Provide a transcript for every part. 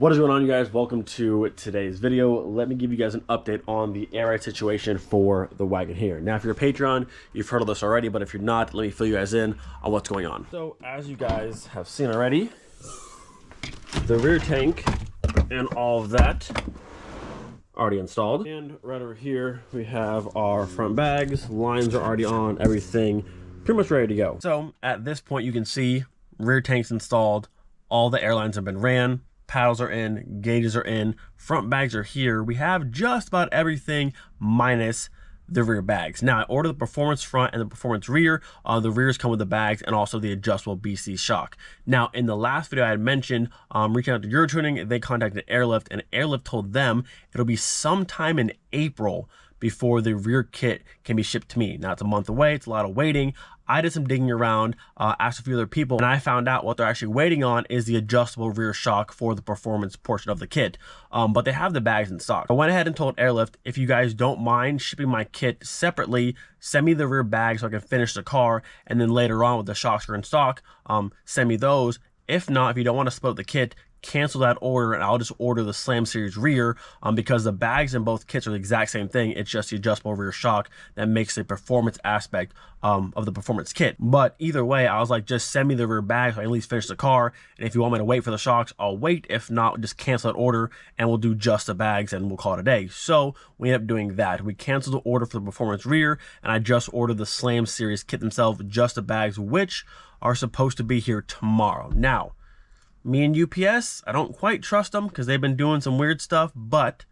What is going on, you guys? Welcome to today's video. Let me give you guys an update on the air ride situation for the Wagon here. Now, if you're a Patreon, you've heard of this already, but if you're not, let me fill you guys in on what's going on. So, as you guys have seen already, the rear tank and all of that already installed. And right over here, we have our front bags. Lines are already on, everything pretty much ready to go. So, at this point, you can see rear tanks installed. All the airlines have been ran. Paddles are in, gauges are in, front bags are here. We have just about everything minus the rear bags. Now, I ordered the performance front and the performance rear. The rears come with the bags and also the adjustable BC shock. Now, in the last video I had mentioned, reaching out to Eurotuning, they contacted Airlift, and Airlift told them it'll be sometime in April before the rear kit can be shipped to me. Now, it's a month away, it's a lot of waiting. I did some digging around, asked a few other people, and I found out what they're actually waiting on is the adjustable rear shock for the performance portion of the kit. But they have the bags in stock. I went ahead and told Airlift, if you guys don't mind shipping my kit separately, send me the rear bag so I can finish the car, and then later on, with the shocks are in stock, send me those. If not, if you don't want to split the kit, cancel that order and I'll just order the Slam Series rear, because the bags in both kits are the exact same thing. It's just the adjustable rear shock that makes the performance aspect of the performance kit. But either way, I was like, just send me the rear bag so I can at least finish the car, and if you want me to wait for the shocks, I'll wait. If not, just cancel that order and we'll do just the bags and we'll call it a day. So we ended up doing that. We canceled the order for the performance rear and I just ordered the Slam Series kit themselves, just the bags, which are supposed to be here tomorrow. Now, me and UPS, I don't quite trust them because they've been doing some weird stuff, but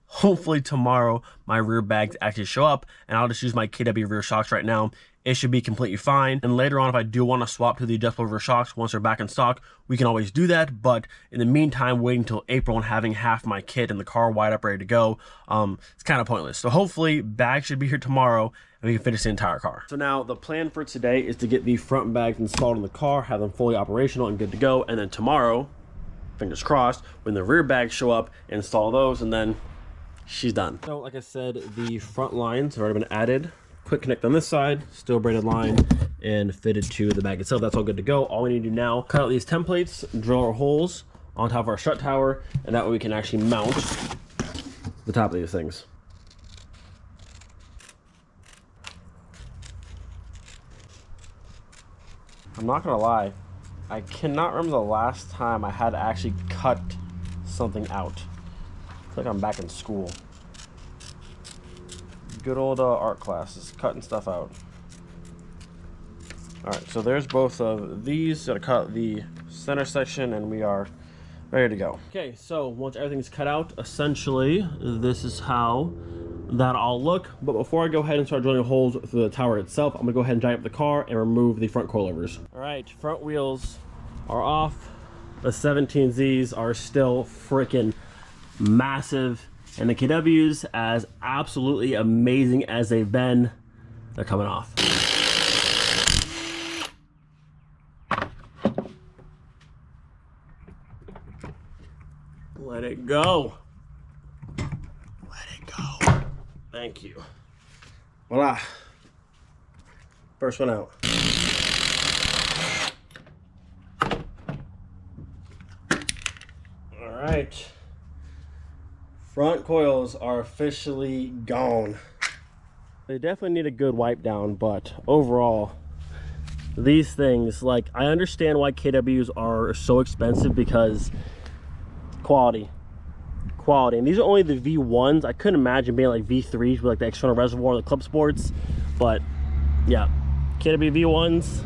hopefully tomorrow my rear bags actually show up and I'll just use my KW rear shocks right now. It should be completely fine. And later on, if I do want to swap to the adjustable rear shocks once they're back in stock, we can always do that. But in the meantime, waiting until April and having half my kit and the car wide up ready to go, it's kind of pointless. So hopefully bags should be here tomorrow and we can finish the entire car. So now the plan for today is to get the front bags installed in the car, have them fully operational and good to go. And then tomorrow, fingers crossed, when the rear bags show up, install those, and then she's done. So like I said, the front lines have already been added. Quick connect on this side, still braided line, and fitted to the bag itself. That's all good to go. All we need to do now, cut out these templates, drill our holes on top of our strut tower, and that way we can actually mount the top of these things. I'm not gonna lie, I cannot remember the last time I had to actually cut something out. I feel like I'm back in school. Good old art classes, cutting stuff out. All right, so there's both of these. Gotta cut the center section and we are ready to go. Okay, so once everything's cut out, essentially, this is how that all look. But before I go ahead and start drilling holes through the tower itself, I'm gonna go ahead and jack up the car and remove the front coilovers. All right, front wheels are off. The 17Zs are still freaking massive. And the KWs, as absolutely amazing as they've been, they're coming off. Let it go. Let it go. Thank you. Voila. First one out. All right. Front coils are officially gone. They definitely need a good wipe down, but overall, these things, like, I understand why KWs are so expensive because quality. And these are only the V1s. I couldn't imagine being like V3s with like the external reservoir, the Club Sports, but yeah, KW V1s,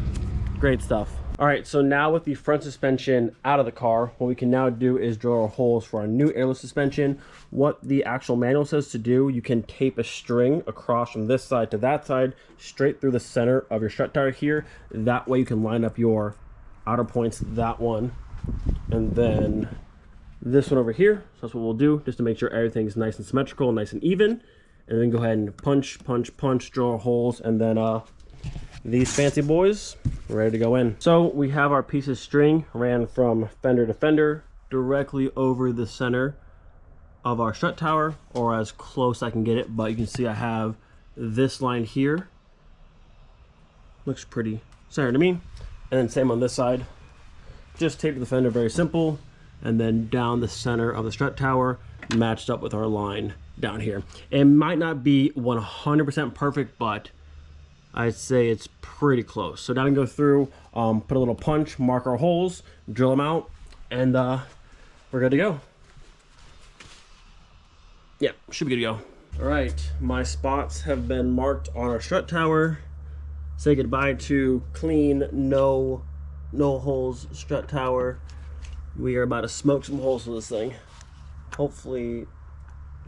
great stuff. All right, so now with the front suspension out of the car, what we can now do is drill our holes for our new airless suspension. What the actual manual says to do, you can tape a string across from this side to that side, straight through the center of your strut tire here. That way you can line up your outer points, that one, and then this one over here. So that's what we'll do, just to make sure everything's nice and symmetrical, nice and even. And then go ahead and punch, drill our holes, and then these fancy boys ready to go in. So we have our piece of string ran from fender to fender directly over the center of our strut tower, or as close I can get it, but you can see I have this line here. Looks pretty center to me. And then same on this side. Just tape to the fender, very simple. and then down the center of the strut tower, matched up with our line down here. It might not be 100% perfect, but I'd say it's pretty close. So now we can go through, put a little punch, mark our holes, drill them out, and we're good to go. Yeah, should be good to go. All right, my spots have been marked on our strut tower. Say goodbye to clean, no holes strut tower. We are about to smoke some holes with this thing. Hopefully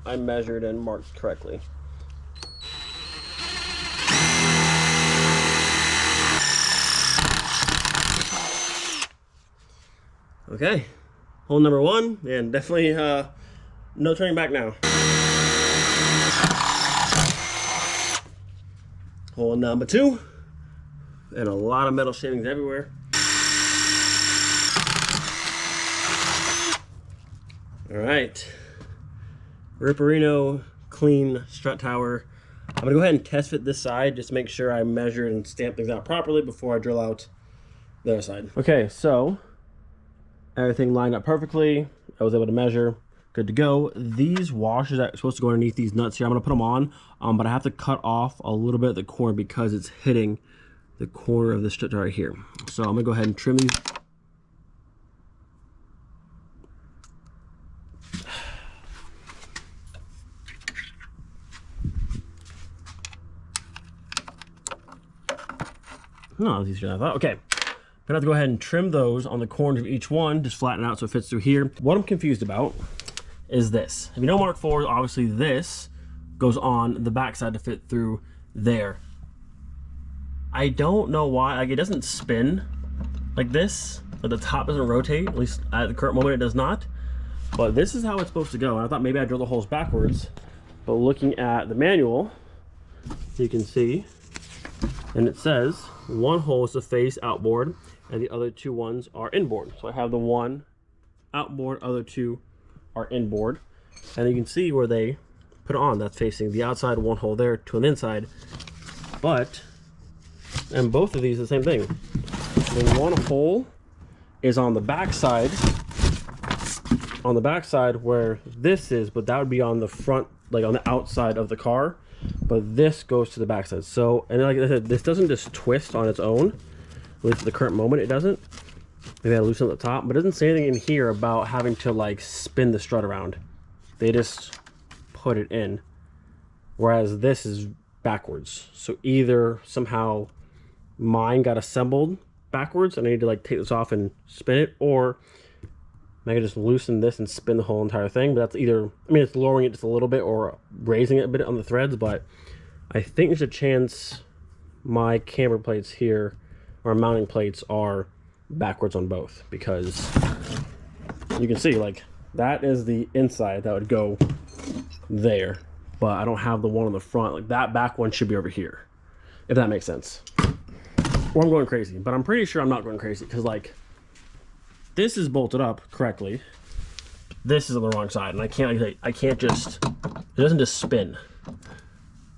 I measured and marked correctly. Okay, hole number one, and definitely no turning back now. Hole number two, and a lot of metal shavings everywhere. All right, Ripperino clean strut tower. I'm gonna go ahead and test fit this side, just to make sure I measured and stamp things out properly before I drill out the other side. Okay, so everything lined up perfectly. I was able to measure, good to go. These washers are supposed to go underneath these nuts here. I'm gonna put them on, but I have to cut off a little bit at the corner because it's hitting the corner of the strut right here. So I'm gonna go ahead and trim these. No, that's easier than I thought. Okay. Gonna have to go ahead and trim those on the corners of each one, just flatten it out so it fits through here. What I'm confused about is this. If you know Mark IV, obviously this goes on the backside to fit through there. I don't know why, like it doesn't spin like this, but the top doesn't rotate, at least at the current moment it does not. But this is how it's supposed to go. And I thought maybe I'd drill the holes backwards, but looking at the manual, you can see, and it says one hole is to face outboard and the other two ones are inboard. So I have the one outboard, other two are inboard. And you can see where they put it on. That's facing the outside, one hole there, two on the inside. But, and both of these are the same thing. The one hole is on the back side where this is, but that would be on the front, like on the outside of the car. But this goes to the backside. So, and like I said, this doesn't just twist on its own. At least at the current moment, it doesn't. Maybe I loosen at the top, but it doesn't say anything in here about having to like spin the strut around. They just put it in. Whereas this is backwards. So either somehow mine got assembled backwards and I need to like take this off and spin it, or I can just loosen this and spin the whole entire thing. But that's either, I mean, it's lowering it just a little bit or raising it a bit on the threads, but I think there's a chance my camber plates here, or mounting plates, are backwards on both, because you can see like that is the inside that would go there, but I don't have the one on the front. Like that back one should be over here, if that makes sense. Or I'm going crazy, but I'm pretty sure I'm not going crazy, because like this is bolted up correctly, this is on the wrong side, and I can't just, it doesn't just spin.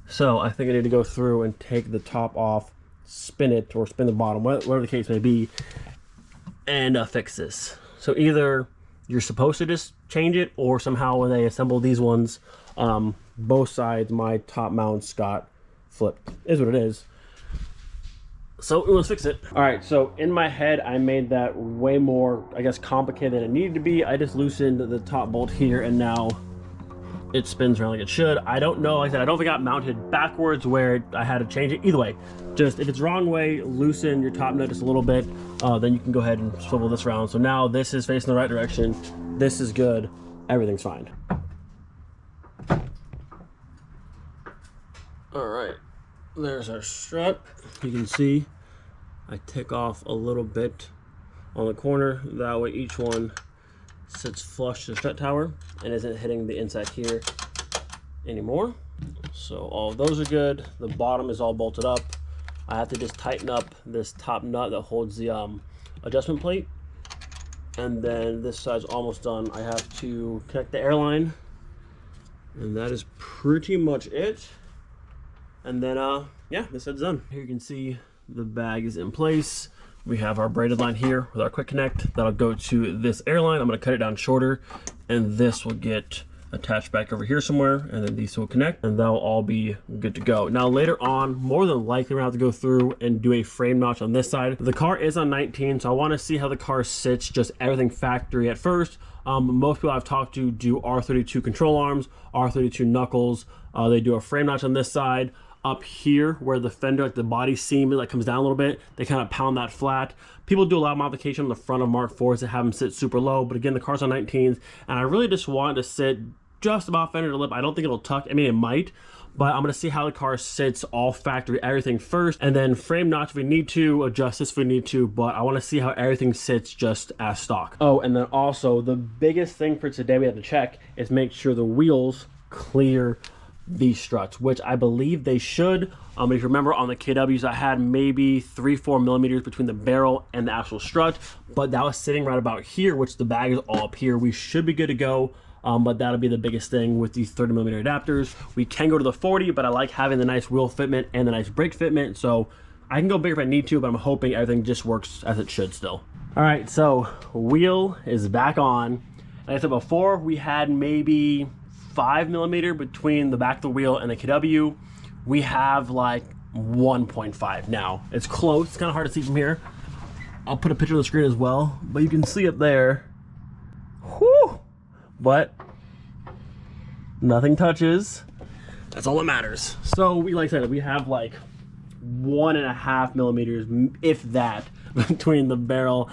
So I think I need to go through and take the top off, spin it, or spin the bottom, whatever the case may be, and fix this. So either you're supposed to just change it, or somehow when they assemble these ones, both sides, my top mounts got flipped. Is what it is. So let's fix it. All right, so in my head, I made that way more, I guess, complicated than it needed to be. I just loosened the top bolt here, and now it spins around like it should. I don't know, like I said, I don't think it got mounted backwards where I had to change it. Either way, just if it's wrong way, loosen your top nut just a little bit, then you can go ahead and swivel this around. So now this is facing the right direction. This is good. Everything's fine. All right, there's our strut. You can see I take off a little bit on the corner. That way each one sits flush to the strut tower and isn't hitting the inside here anymore. So all of those are good. The bottom is all bolted up. I have to just tighten up this top nut that holds the adjustment plate, and then this side's almost done. I have to connect the airline, and that is pretty much it. And then yeah, this side's done. Here you can see the bag is in place. we have our braided line here with our quick connect. That'll go to this airline. I'm gonna cut it down shorter, and this will get attached back over here somewhere, and then these will connect, and they'll all be good to go. Now later on, more than likely we're gonna have to go through and do a frame notch on this side. The car is on 19, so I wanna see how the car sits, just everything factory at first. Most people I've talked to do R32 control arms, R32 knuckles. They do a frame notch on this side. Up here where the fender, like the body seam, like comes down a little bit, they kind of pound that flat. People do a lot of modification on the front of Mark 4s to have them sit super low, but again, the car's on 19s, and I really just want to sit just about fender to lip. I don't think it'll tuck. I mean, it might, but I'm gonna see how the car sits, all factory, everything first, and then frame notch if we need to, adjust this if we need to, but I wanna see how everything sits just as stock. Oh, and then also the biggest thing for today we have to check is make sure the wheels clear these struts, which I believe they should. If you remember on the KWs, I had maybe 3-4 millimeters between the barrel and the actual strut, but that was sitting right about here, which the bag is all up here. We should be good to go, but that'll be the biggest thing with these 30 millimeter adapters. We can go to the 40, but I like having the nice wheel fitment and the nice brake fitment, so I can go bigger if I need to, but I'm hoping everything just works as it should still. All right, so wheel is back on. Like I said before, we had maybe 5 millimeter between the back of the wheel and the KW. We have like 1.5 now. It's close. It's kind of hard to see from here. I'll put a picture of the screen as well, but you can see up there. Whew! But nothing touches. That's all that matters. So we, like I said, we have like 1.5 millimeters, if that, between the barrel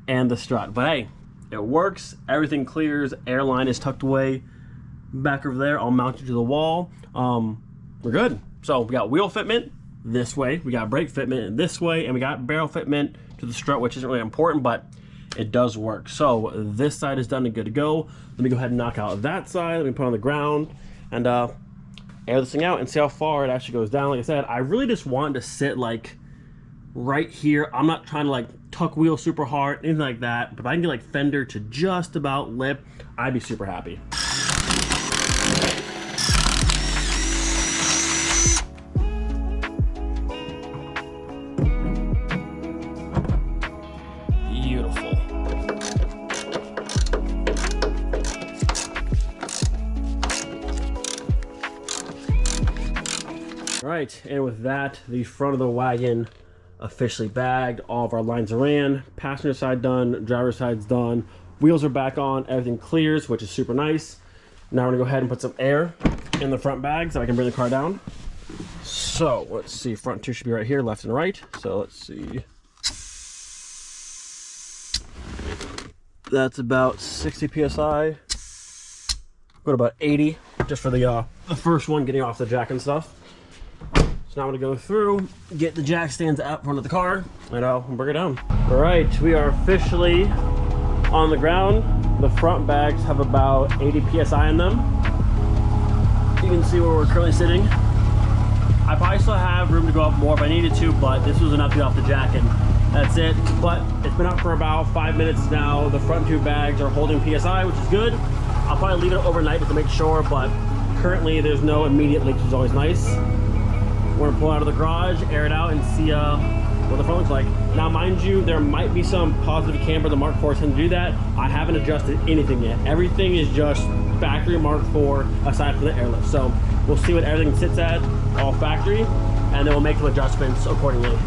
and the strut. But hey, it works. Everything clears. Airline is tucked away back over there. I'll mount it to the wall. We're good. So we got wheel fitment this way, we got brake fitment this way, and we got barrel fitment to the strut, which isn't really important, but it does work. So this side is done and good to go. Let me go ahead and knock out that side. Let me put it on the ground and air this thing out and see how far it actually goes down. Like I said, I really just want to sit like right here. I'm not trying to like tuck wheel super hard, anything like that, but if I can get like fender to just about lip, I'd be super happy. Right, and with that, the front of the wagon officially bagged. All of our lines are in. Passenger side done, driver side's done. Wheels are back on, everything clears, which is super nice. Now we're gonna go ahead and put some air in the front bag so I can bring the car down. So let's see, front two should be right here, left and right. So let's see. That's about 60 PSI. Go to about 80, just for the first one getting off the jack and stuff. So now I'm gonna go through, get the jack stands out front of the car, and I'll bring it down. All right, we are officially on the ground. The front bags have about 80 PSI in them. You can see where we're currently sitting. I probably still have room to go up more if I needed to, but this was enough to get off the jack, and that's it. But it's been up for about 5 minutes now. The front two bags are holding PSI, which is good. I'll probably leave it overnight just to make sure, but currently there's no immediate leaks, which is always nice. We're gonna pull out of the garage, air it out, and see what the front looks like. Now, mind you, there might be some positive camber. The Mark 4s tend to do that. I haven't adjusted anything yet. Everything is just factory Mark 4 aside from the airlift. So we'll see what everything sits at, all factory, and then we'll make some adjustments accordingly.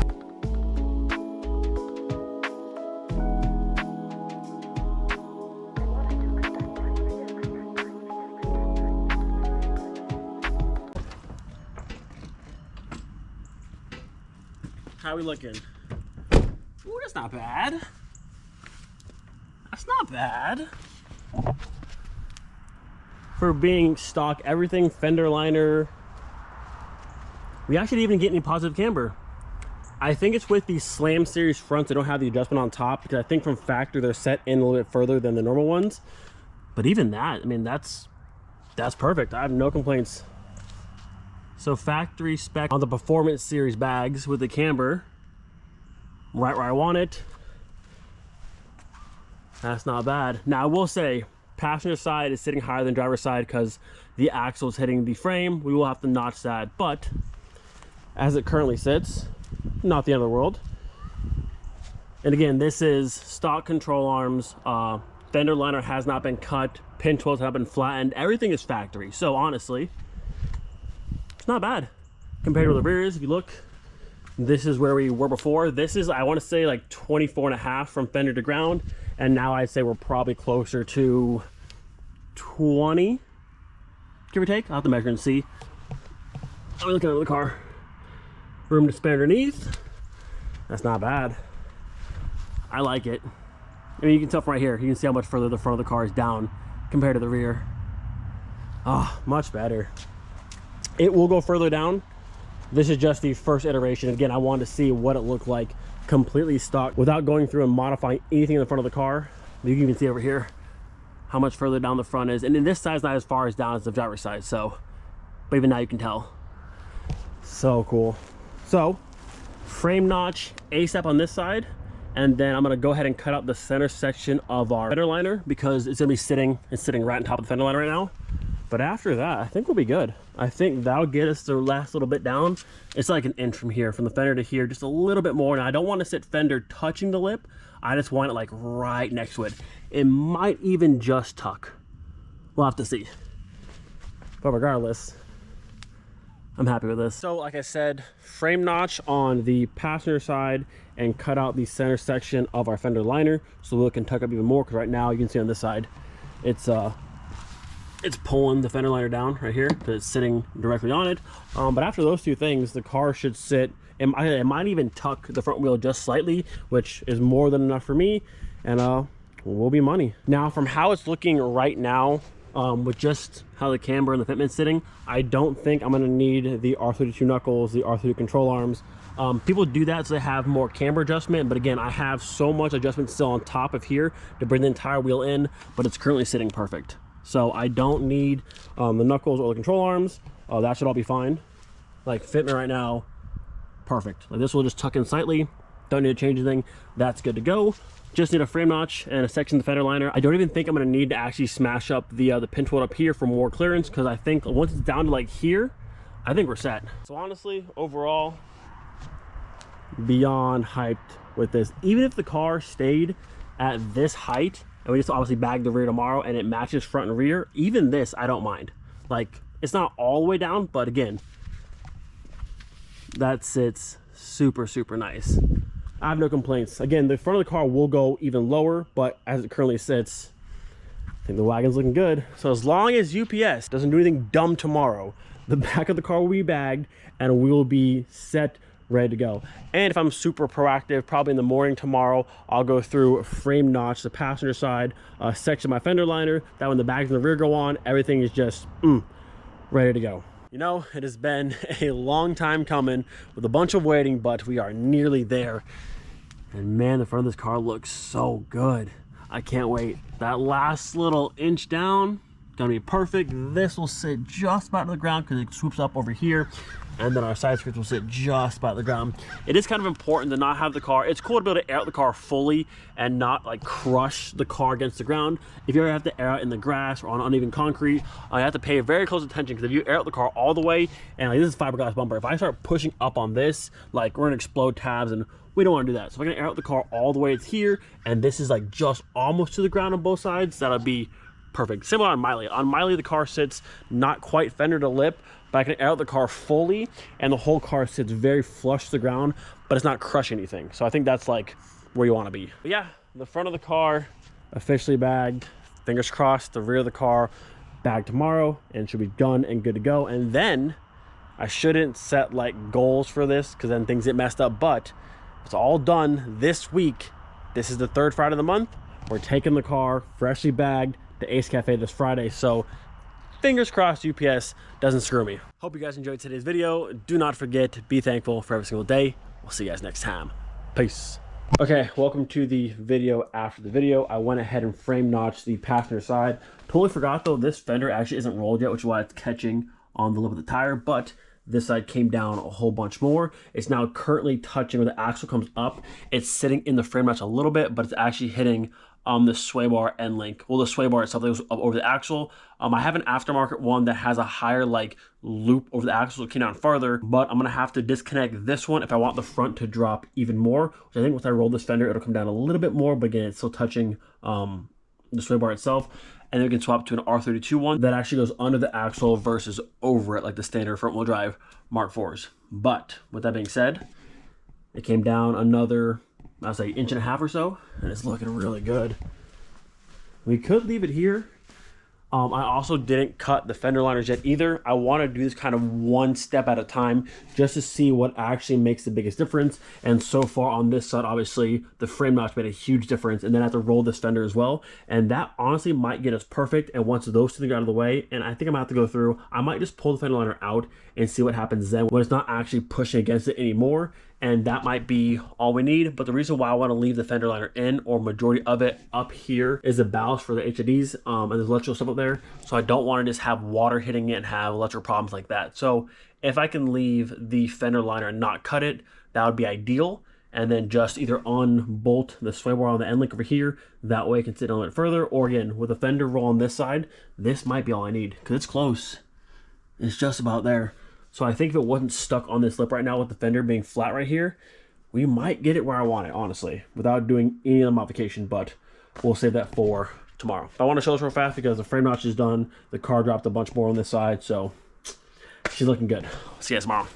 How are we looking? Ooh, that's not bad. That's not bad. For being stock, everything, fender liner. We actually didn't even get any positive camber. I think it's with the Slam Series fronts. They don't have the adjustment on top because I think from factory they're set in a little bit further than the normal ones. But even that, I mean, that's perfect. I have no complaints. So factory spec on the Performance Series bags with the camber, right where I want it. That's not bad. Now I will say, passenger side is sitting higher than driver side because the axle is hitting the frame. We will have to notch that, but as it currently sits, not the end of the world. And again, this is stock control arms. Fender liner has not been cut. Pinwheels have been flattened. Everything is factory. So honestly, it's not bad compared to the rears. If you look, this is where we were before. This is, I want to say, like 24.5 from fender to ground. And now I'd say we're probably closer to 20, give or take. I'll have to measure and see. I'm looking at the car. Room to spare underneath. That's not bad. I like it. I mean, you can tell from right here, you can see how much further the front of the car is down compared to the rear. Oh, much better. It will go further down. This is just the first iteration. Again, I wanted to see what it looked like completely stock without going through and modifying anything in the front of the car. You can even see over here how much further down the front is. And in this side's not as far as down as the driver's side, so, but even now you can tell. So cool. So, frame notch ASAP on this side. And then I'm gonna go ahead and cut out the center section of our fender liner because it's gonna be sitting right on top of the fender liner right now. But after that, I think we'll be good. I think that'll get us the last little bit down. It's like an inch from here, from the fender to here, just a little bit more. And I don't want to sit fender touching the lip. I just want it like right next to it. It might even just tuck. We'll have to see. But regardless, I'm happy with this. So like I said, frame notch on the passenger side and cut out the center section of our fender liner so we can tuck up even more, because right now you can see on this side, it's pulling the fender liner down right here because it's sitting directly on it. But after those two things, the car should sit, it might even tuck the front wheel just slightly, which is more than enough for me, and we'll be money. Now, from how it's looking right now, with just how the camber and the fitment's sitting, I don't think I'm gonna need the R32 knuckles, the R32 control arms. People do that so they have more camber adjustment, but again, I have so much adjustment still on top of here to bring the entire wheel in, but it's currently sitting perfect. So I don't need the knuckles or the control arms. That should all be fine. Like fitment right now, perfect. Like this will just tuck in slightly. Don't need to change anything. That's good to go. Just need a frame notch and a section of the fender liner. I don't even think I'm gonna need to actually smash up the pinch wheel up here for more clearance, because I think once it's down to like here, I think we're set. So honestly, overall, beyond hyped with this. Even if the car stayed at this height, and we just obviously bag the rear tomorrow and it matches front and rear, even this, I don't mind. Like, it's not all the way down, but again, that sits super, super nice. I have no complaints. Again, the front of the car will go even lower, but as it currently sits, I think the Wagon's looking good. So as long as UPS doesn't do anything dumb tomorrow, the back of the car will be bagged and we will be set, ready to go. And if I'm super proactive, probably in the morning tomorrow, I'll go through frame notch the passenger side, section my fender liner. That when the bags in the rear go on, everything is just ready to go. You know, it has been a long time coming with a bunch of waiting, but we are nearly there. And man, the front of this car looks so good. I can't wait. That last little inch down, gonna be perfect. This will sit just about to the ground because it swoops up over here. And then our side skirts will sit just about the ground. It is kind of important to not have the car, it's cool to be able to air out the car fully and not like crush the car against the ground. If you ever have to air out in the grass or on uneven concrete, you have to pay very close attention, because if you air out the car all the way, and like, this is fiberglass bumper, if I start pushing up on this, like we're gonna explode tabs, and we don't want to do that. So if I'm gonna air out the car all the way, it's here, and this is like just almost to the ground on both sides, that'll be perfect. Similar on Miley. On Miley, the car sits not quite fender to lip, but I can air out the car fully, and the whole car sits very flush to the ground, but it's not crushing anything. So I think that's like where you want to be. But yeah, the front of the car officially bagged. Fingers crossed, the rear of the car bagged tomorrow, and should be done and good to go. And then I shouldn't set like goals for this, because then things get messed up, but it's all done this week. This is the third Friday of the month. We're taking the car freshly bagged to Ace Cafe this Friday. So fingers crossed UPS doesn't screw me. Hope you guys enjoyed today's video. Do not forget, be thankful for every single day. We'll see you guys next time. Peace. Okay, welcome to the video after the video. I went ahead and frame notched the passenger side. Totally forgot though, this fender actually isn't rolled yet, which is why it's catching on the lip of the tire, but This side came down a whole bunch more. It's now currently touching where the axle comes up. It's sitting in the frame notch a little bit, but it's actually hitting the sway bar end link. Well, the sway bar itself that goes up over the axle. I have an aftermarket one that has a higher like loop over the axle, so it came down farther, but I'm gonna have to disconnect this one if I want the front to drop even more, which I think once I roll this fender, it'll come down a little bit more, but again, it's still touching the sway bar itself. And then we can swap to an R32 one that actually goes under the axle versus over it like the standard front wheel drive Mark IVs. But with that being said, it came down another, I'll say, 1.5 inches or so, and it's looking really good. We could leave it here. I also didn't cut the fender liners yet either. I want to do this kind of one step at a time just to see what actually makes the biggest difference. And so far on this side, obviously, the frame notch made a huge difference. And then I have to roll this fender as well. And that honestly might get us perfect. And once those two things are out of the way, and I think I'm going to have to go through, I might just pull the fender liner out and see what happens then when it's not actually pushing against it anymore. And that might be all we need. But the reason why I want to leave the fender liner in, or majority of it up here, is the ballast for the HIDs, and there's electrical stuff up there. So I don't want to just have water hitting it and have electrical problems like that. So if I can leave the fender liner and not cut it, that would be ideal. And then just either unbolt the sway bar on the end link over here. That way I can sit on it further. Or again, with a fender roll on this side, this might be all I need because it's close. It's just about there. So I think if it wasn't stuck on this lip right now with the fender being flat right here, we might get it where I want it, honestly, without doing any other modification, but we'll save that for tomorrow. I want to show this real fast because the frame notch is done. The car dropped a bunch more on this side, so she's looking good. See you guys tomorrow.